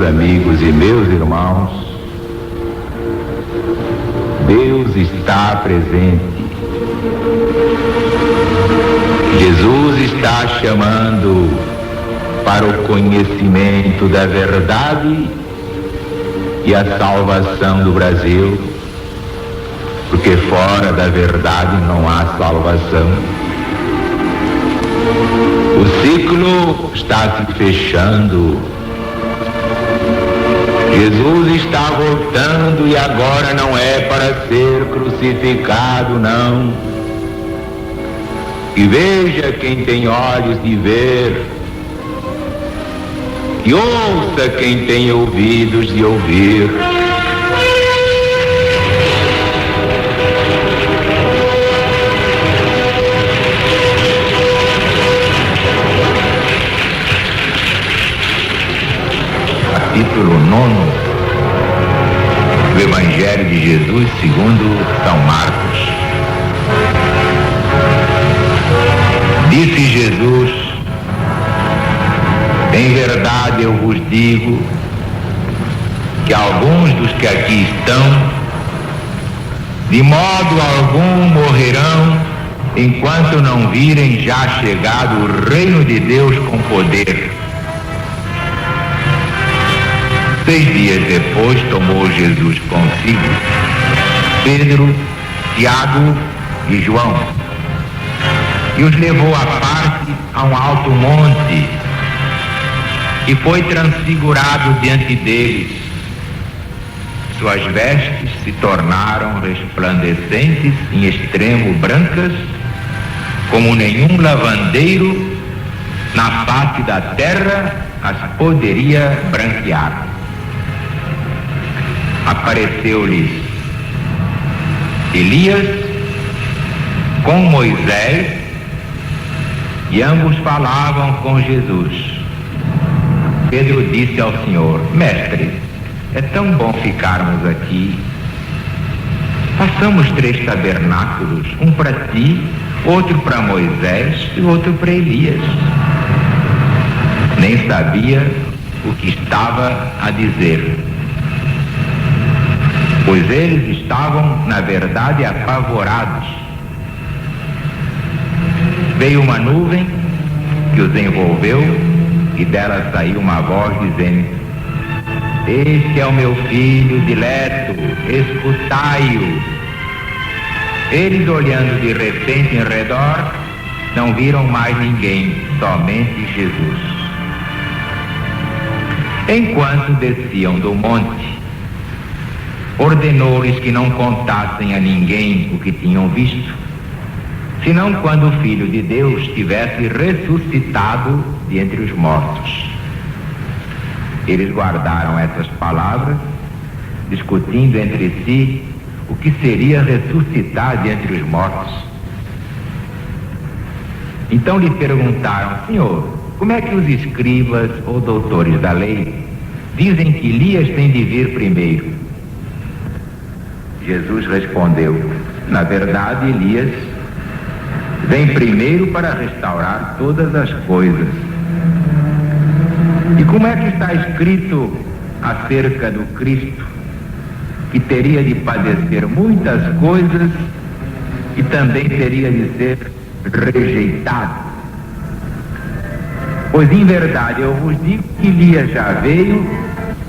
amigos e meus irmãos, Deus está presente. Jesus está chamando para o conhecimento da verdade e a salvação do Brasil, porque fora da verdade não há salvação. O ciclo está se fechando. Jesus está voltando e agora não é para ser crucificado, não. E veja quem tem olhos de ver, e ouça quem tem ouvidos de ouvir. Capítulo 9 do Evangelho de Jesus segundo São Marcos. Disse Jesus: em verdade eu vos digo que alguns dos que aqui estão, de modo algum morrerão, enquanto não virem já chegado o reino de Deus com poder. 6 dias depois tomou Jesus consigo Pedro, Tiago e João e os levou à parte a um alto monte e foi transfigurado diante deles. Suas vestes se tornaram resplandecentes em extremo brancas, como nenhum lavandeiro na face da terra as poderia branquear. Apareceu-lhes Elias com Moisés e ambos falavam com Jesus. Pedro disse ao Senhor: Mestre, é tão bom ficarmos aqui. Façamos 3 tabernáculos, um para ti, outro para Moisés e outro para Elias. Nem sabia o que estava a dizer, pois eles estavam, na verdade, apavorados. Veio uma nuvem que os envolveu e dela saiu uma voz dizendo: Este é o meu filho dileto, escutai-o. Eles, olhando de repente em redor, não viram mais ninguém, somente Jesus. Enquanto desciam do monte, ordenou-lhes que não contassem a ninguém o que tinham visto, senão quando o Filho de Deus tivesse ressuscitado de entre os mortos. Eles guardaram essas palavras, discutindo entre si o que seria ressuscitar de entre os mortos. Então lhe perguntaram: Senhor, como é que os escribas ou doutores da lei dizem que Elias tem de vir primeiro? Jesus respondeu: na verdade, Elias vem primeiro para restaurar todas as coisas. E como é que está escrito acerca do Cristo, que teria de padecer muitas coisas e também teria de ser rejeitado? Pois em verdade eu vos digo que Elias já veio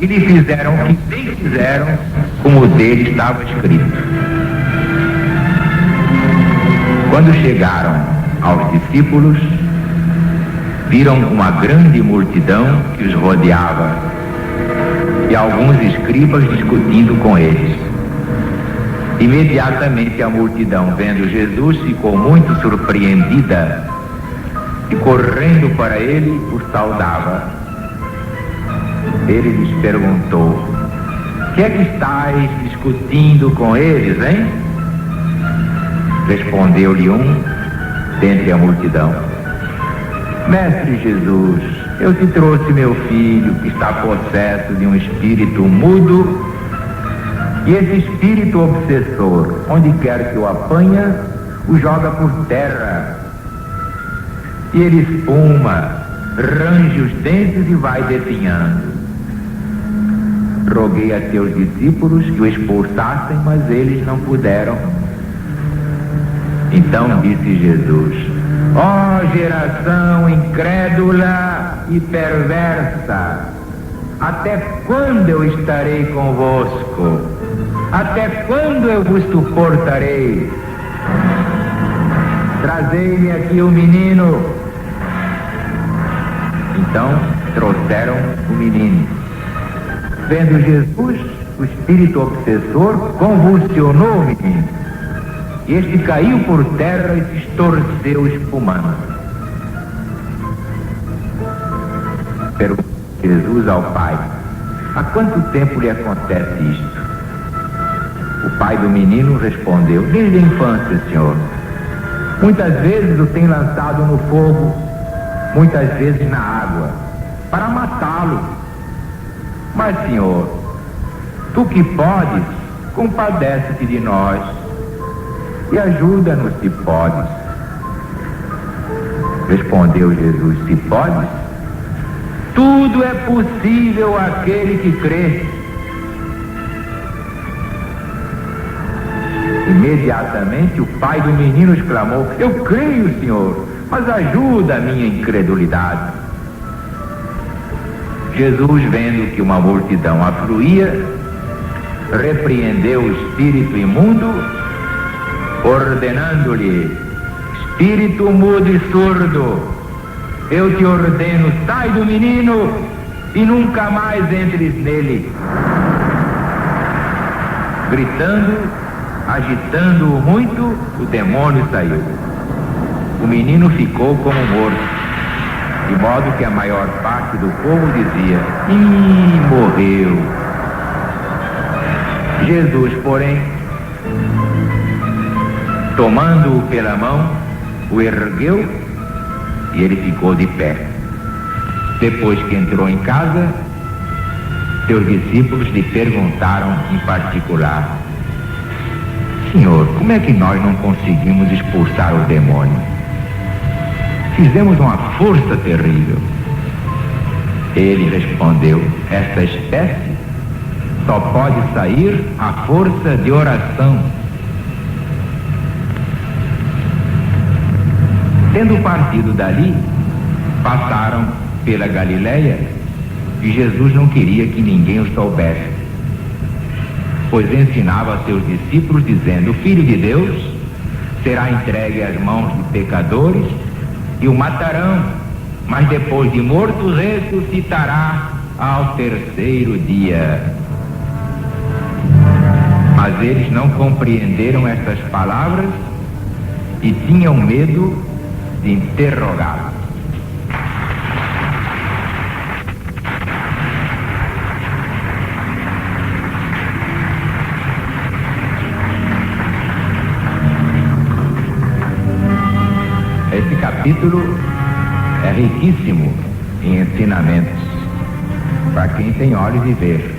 e lhe fizeram o que bem fizeram, como dele estava escrito. Quando chegaram aos discípulos, viram uma grande multidão que os rodeava e alguns escribas discutindo com eles. Imediatamente a multidão, vendo Jesus, ficou muito surpreendida e, correndo para ele, o saudava. Ele lhes perguntou: O que é que estáis discutindo com eles, hein? Respondeu-lhe um dentre a multidão: Mestre Jesus, eu te trouxe meu filho que está possesso de um espírito mudo, e esse espírito obsessor, onde quer que o apanha, o joga por terra. E ele espuma, range os dentes e vai definhando. roguei a teus discípulos que o expulsassem, mas eles não puderam. Então disse Jesus: ó geração incrédula e perversa, até quando eu estarei convosco? Até quando eu vos suportarei? Trazei-me aqui o menino. Então trouxeram o menino. Vendo Jesus, o espírito obsessor convulsionou o menino. Este caiu por terra e se estorceu espumando. Perguntou Jesus ao pai: há quanto tempo lhe acontece isto? O pai do menino respondeu: desde a infância, Senhor. Muitas vezes o tem lançado no fogo, muitas vezes na água, para matá-lo. Mas, Senhor, tu que podes, compadece-te de nós e ajuda-nos se podes. Respondeu Jesus: se podes? Tudo é possível àquele que crê. Imediatamente o pai do menino exclamou: eu creio, Senhor, mas ajuda a minha incredulidade. Jesus, vendo que uma multidão afluía, repreendeu o espírito imundo, ordenando-lhe: espírito mudo e surdo, eu te ordeno, sai do menino e nunca mais entres nele. Gritando, agitando-o muito, o demônio saiu. O menino ficou como morto, de modo que a maior parte do povo dizia: morreu. Jesus, porém, tomando-o pela mão, o ergueu e ele ficou de pé. Depois que entrou em casa, seus discípulos lhe perguntaram em particular: Senhor, como é que nós não conseguimos expulsar o demônio? Fizemos uma força terrível. Ele respondeu: esta espécie só pode sair à força de oração. Tendo partido dali, passaram pela Galileia e Jesus não queria que ninguém o soubesse, pois ensinava a seus discípulos dizendo: o Filho de Deus será entregue às mãos de pecadores e o matarão, mas depois de morto ressuscitará ao terceiro dia. Mas eles não compreenderam estas palavras e tinham medo de interrogá-lo. Esse capítulo é riquíssimo em ensinamentos para quem tem olhos de ver.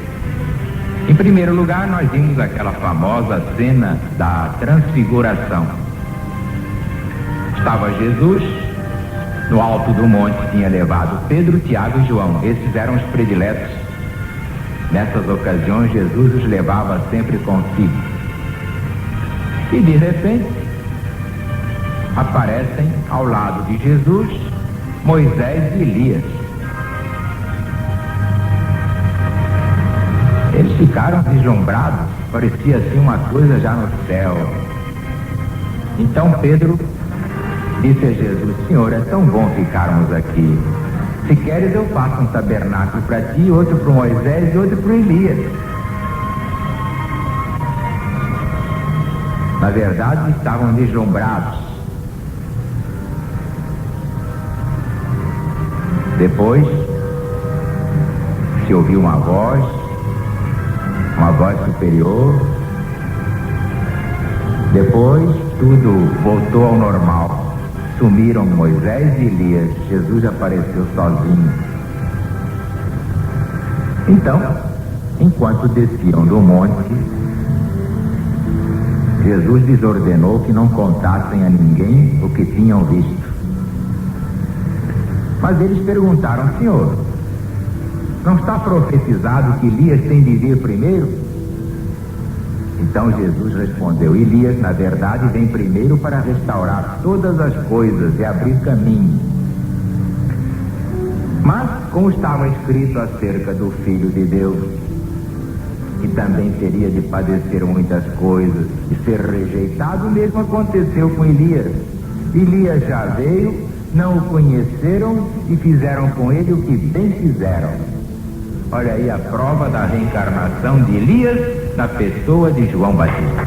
Em primeiro lugar, nós vimos aquela famosa cena da transfiguração. Estava Jesus no alto do monte, tinha levado Pedro, Tiago e João. Esses eram os prediletos. Nessas ocasiões, Jesus os levava sempre consigo. E de repente, aparecem ao lado de Jesus Moisés e Elias. Eles ficaram deslumbrados, parecia assim uma coisa já no céu. Então Pedro disse a Jesus: Senhor, é tão bom ficarmos aqui. Se queres, eu faço um tabernáculo para ti, outro para Moisés e outro para Elias. Na verdade, estavam deslumbrados. Depois se ouviu uma voz superior. Depois tudo voltou ao normal. Sumiram Moisés e Elias. Jesus apareceu sozinho. Então, enquanto desciam do monte, Jesus lhes ordenou que não contassem a ninguém o que tinham visto. Mas eles perguntaram: Senhor, Não está profetizado que Elias tem de vir primeiro? Então Jesus respondeu: Elias, na verdade, vem primeiro para restaurar todas as coisas e abrir caminho. Mas, como estava escrito acerca do Filho de Deus, que também teria de padecer muitas coisas e ser rejeitado, o mesmo aconteceu com Elias. Elias já veio, não o conheceram e fizeram com ele o que bem fizeram. Olha aí a prova da reencarnação de Elias na pessoa de João Batista.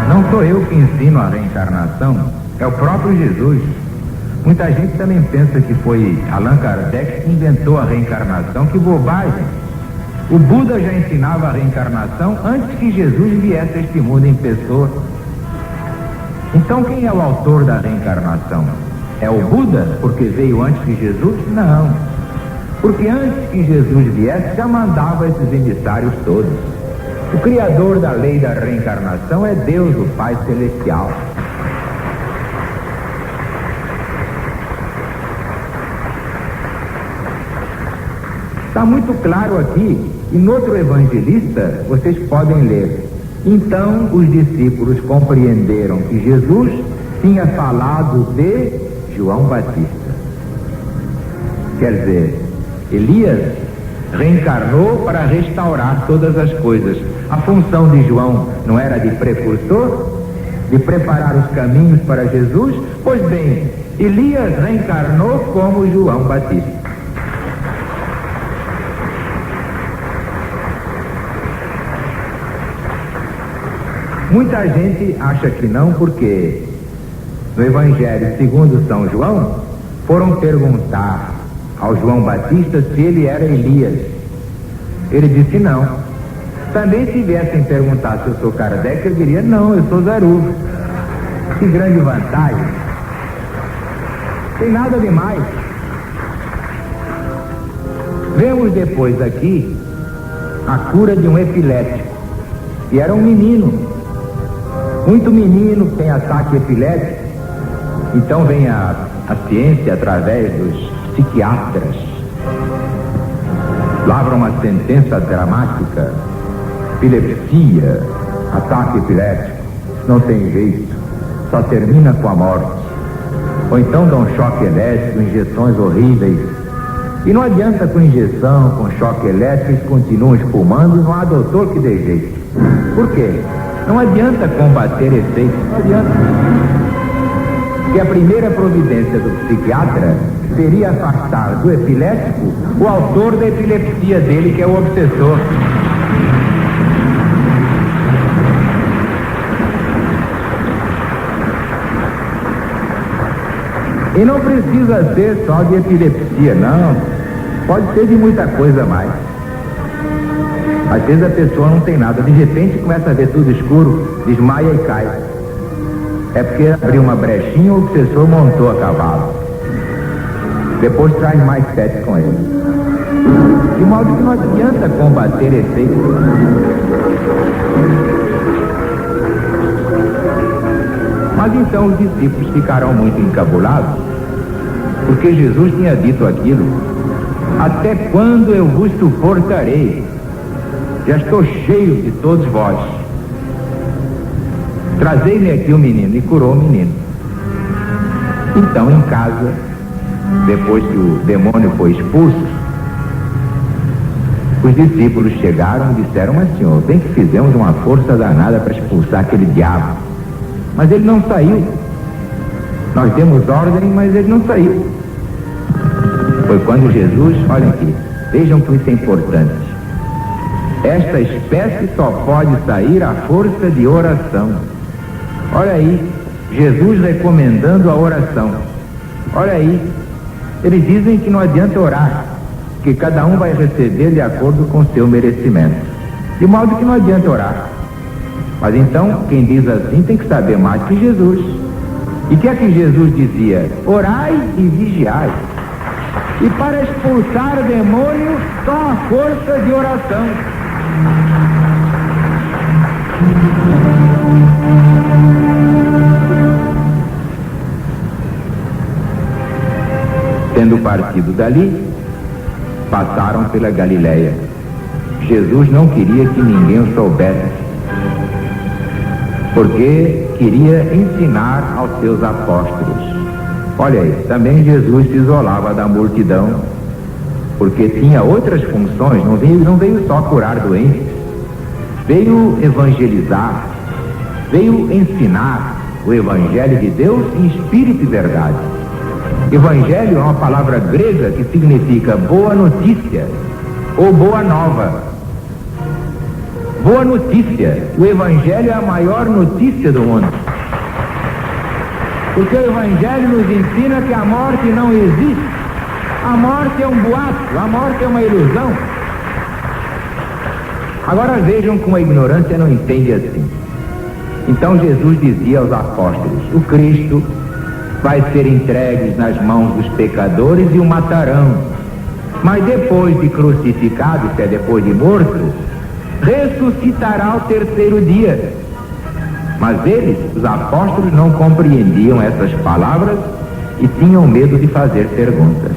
Não sou eu que ensino a reencarnação, é o próprio Jesus. Muita gente também pensa que foi Allan Kardec que inventou a reencarnação. Que bobagem! O Buda já ensinava a reencarnação antes que Jesus viesse a este mundo em pessoa. Então quem é o autor da reencarnação? É o Buda, porque veio antes que Jesus? Não. Porque antes que Jesus viesse, já mandava esses emissários todos. O criador da lei da reencarnação é Deus, o Pai Celestial. Está muito claro aqui, e no outro evangelista, vocês podem ler. Então os discípulos compreenderam que Jesus tinha falado de João Batista. Quer dizer, Elias reencarnou para restaurar todas as coisas. A função de João não era de precursor, de preparar os caminhos para Jesus? Pois bem, Elias reencarnou como João Batista. Muita gente acha que não, porque no Evangelho segundo São João foram perguntar ao João Batista se ele era Elias. Ele disse não. Também se viessem perguntar se eu sou Kardec, eu diria não, eu sou Zarujo. Que grande vantagem. Tem nada demais. Vemos depois aqui a cura de um epilético. E era um menino. Muito menino que tem ataque epilético. Então vem a ciência através dos psiquiatras. Lavra uma sentença dramática. Epilepsia, ataque epilético, não tem jeito, só termina com a morte. Ou então dá um choque elétrico, injeções horríveis. E não adianta com injeção, com choque elétrico, eles continuam espumando e não há doutor que dê jeito. Por quê? Não adianta combater efeitos, não adianta. Porque a primeira providência do psiquiatra seria afastar do epilético o autor da epilepsia dele, que é o obsessor. E não precisa ser só de epilepsia, não. Pode ser de muita coisa mais. Às vezes a pessoa não tem nada, de repente começa a ver tudo escuro, desmaia e cai. É porque abriu uma brechinha, o obsessor montou a cavalo. Depois traz mais 7 com ele. De modo que não adianta combater efeitos. Mas então os discípulos ficaram muito encabulados, porque Jesus tinha dito aquilo: até quando eu vos suportarei? Já estou cheio de todos vós. Trazei-me aqui o menino. E curou o menino. Então em casa, depois que o demônio foi expulso, os discípulos chegaram e disseram: mas senhor, bem que fizemos uma força danada para expulsar aquele diabo, mas ele não saiu. Nós demos ordem, mas ele não saiu. Foi quando Jesus, olhem aqui, vejam que isso é importante. Esta espécie só pode sair à força de oração. Olha aí, Jesus recomendando a oração. Olha aí, eles dizem que não adianta orar, que cada um vai receber de acordo com seu merecimento. De modo que não adianta orar. Mas então, quem diz assim tem que saber mais que Jesus. E o que é que Jesus dizia? Orai e vigiai. E para expulsar demônios, só a força de oração. Tendo partido dali, passaram pela Galileia. Jesus não queria que ninguém o soubesse, porque queria ensinar aos seus apóstolos. Olha aí, também Jesus se isolava da multidão, porque tinha outras funções, não veio só curar doentes, veio evangelizar, veio ensinar o Evangelho de Deus em espírito e verdade. Evangelho é uma palavra grega que significa boa notícia ou boa nova. Boa notícia. O Evangelho é a maior notícia do mundo. Porque o Evangelho nos ensina que a morte não existe. A morte é um boato, a morte é uma ilusão. Agora vejam como a ignorância não entende assim. Então Jesus dizia aos apóstolos: o Cristo vai ser entregue nas mãos dos pecadores e o matarão. Mas depois de crucificado, isto é, depois de morto, ressuscitará ao terceiro dia. Mas eles, os apóstolos, não compreendiam essas palavras e tinham medo de fazer perguntas.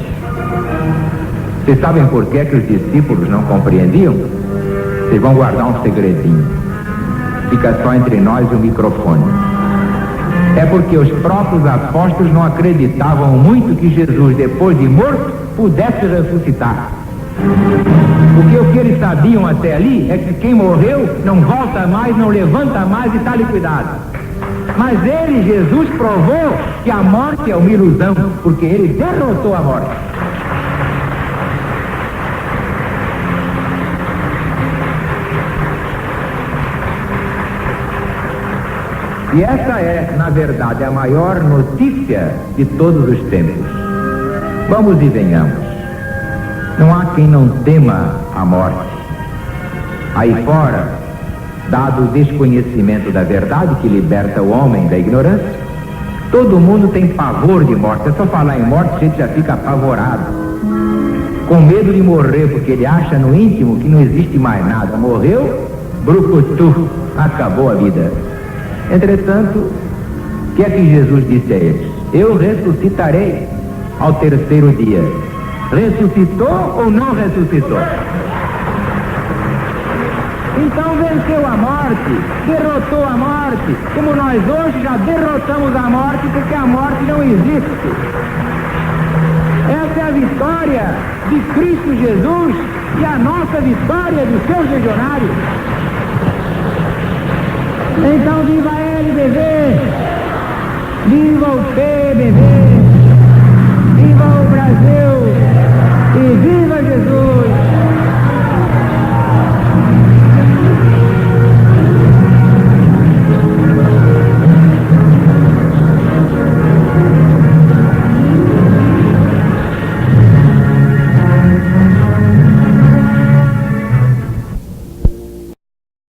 Vocês sabem por que os discípulos não compreendiam? Vocês vão guardar um segredinho. Fica só entre nós o microfone. É porque os próprios apóstolos não acreditavam muito que Jesus, depois de morto, pudesse ressuscitar. Porque o que eles sabiam até ali é que quem morreu não volta mais, não levanta mais e está liquidado. Mas ele, Jesus, provou que a morte é uma ilusão, porque ele derrotou a morte. E essa é, na verdade, a maior notícia de todos os tempos. Vamos e venhamos. Não há quem não tema a morte. Aí fora, dado o desconhecimento da verdade que liberta o homem da ignorância, todo mundo tem pavor de morte. É só falar em morte, a gente já fica apavorado, com medo de morrer, porque ele acha no íntimo que não existe mais nada. Morreu, brucutu, acabou a vida. Entretanto, o que é que Jesus disse a eles? Eu ressuscitarei ao terceiro dia. Ressuscitou ou não ressuscitou? Então venceu a morte, derrotou a morte, como nós hoje já derrotamos a morte, porque a morte não existe. Essa é a vitória de Cristo Jesus e a nossa vitória dos seus legionários. Então viva ele, bebê!